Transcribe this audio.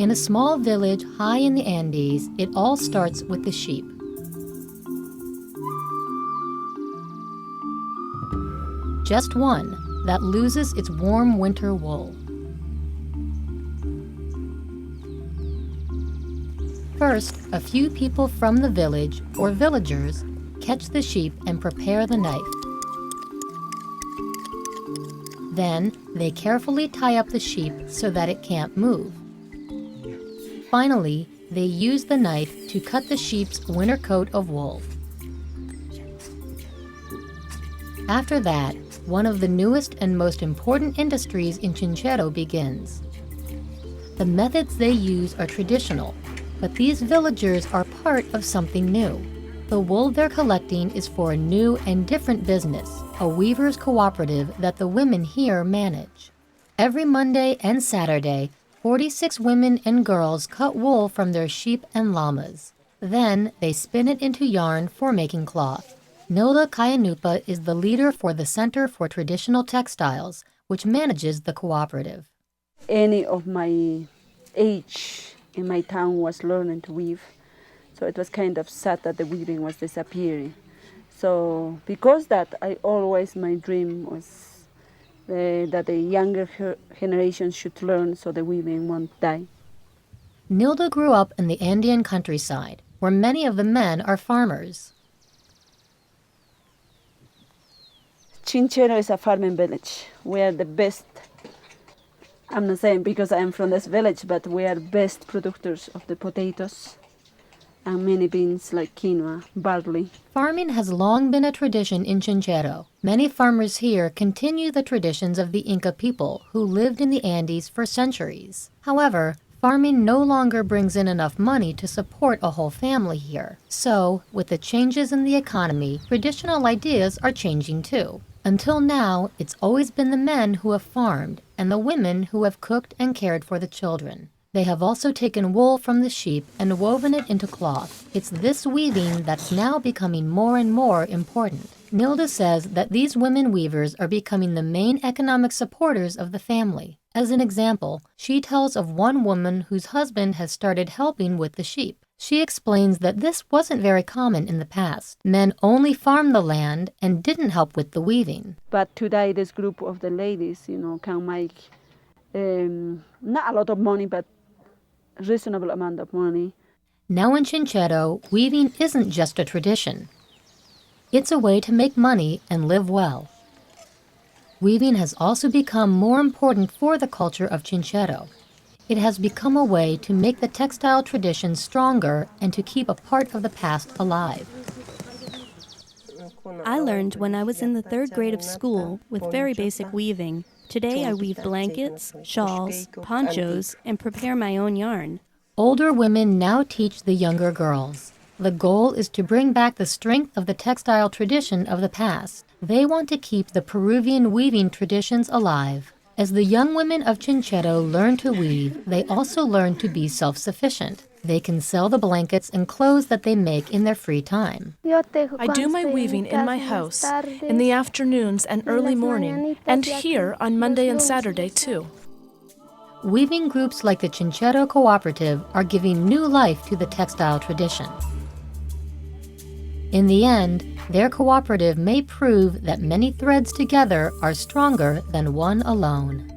In a small village high in the Andes, it all starts with the sheep. Just one that loses its warm winter wool. First, a few people from the village, or villagers, catch the sheep and prepare the knife. Then, they carefully tie up the sheep so that it can't move. Finally, they use the knife to cut the sheep's winter coat of wool. After that, one of the newest and most important industries in Chinchero begins. The methods they use are traditional, but these villagers are part of something new. The wool they're collecting is for a new and different business, a weavers' cooperative that the women here manage. Every Monday and Saturday, 46 women and girls cut wool from their sheep and llamas. Then they spin it into yarn for making cloth. Nilda Kayanupa is the leader for the Center for Traditional Textiles, which manages the cooperative. Any of my age in my town was learning to weave, so it was kind of sad that the weaving was disappearing. So because that, my dream was that the younger generation should learn so the weaving won't die. Nilda grew up in the Andean countryside, where many of the men are farmers. Chinchero is a farming village. We are the best. I'm not saying because I am from this village, but we are best producers of the potatoes and many beans like quinoa, barley. Farming has long been a tradition in Chinchero. Many farmers here continue the traditions of the Inca people who lived in the Andes for centuries. However, farming no longer brings in enough money to support a whole family here. So, with the changes in the economy, traditional ideas are changing too. Until now, it's always been the men who have farmed and the women who have cooked and cared for the children. They have also taken wool from the sheep and woven it into cloth. It's this weaving that's now becoming more and more important. Nilda says that these women weavers are becoming the main economic supporters of the family. As an example, she tells of one woman whose husband has started helping with the sheep. She explains that this wasn't very common in the past. Men only farmed the land and didn't help with the weaving. But today this group of the ladies, can make not a lot of money, but reasonable amount of money. Now in Chinchero, weaving isn't just a tradition. It's a way to make money and live well. Weaving has also become more important for the culture of Chinchero. It has become a way to make the textile tradition stronger and to keep a part of the past alive. I learned when I was in the 3rd grade of school with very basic weaving. Today I weave blankets, shawls, ponchos, and prepare my own yarn. Older women now teach the younger girls. The goal is to bring back the strength of the textile tradition of the past. They want to keep the Peruvian weaving traditions alive. As the young women of Chinchero learn to weave, they also learn to be self-sufficient. They can sell the blankets and clothes that they make in their free time. I do my weaving in my house, in the afternoons and early morning, and here on Monday and Saturday too. Weaving groups like the Chinchero Cooperative are giving new life to the textile tradition. In the end, their cooperative may prove that many threads together are stronger than one alone.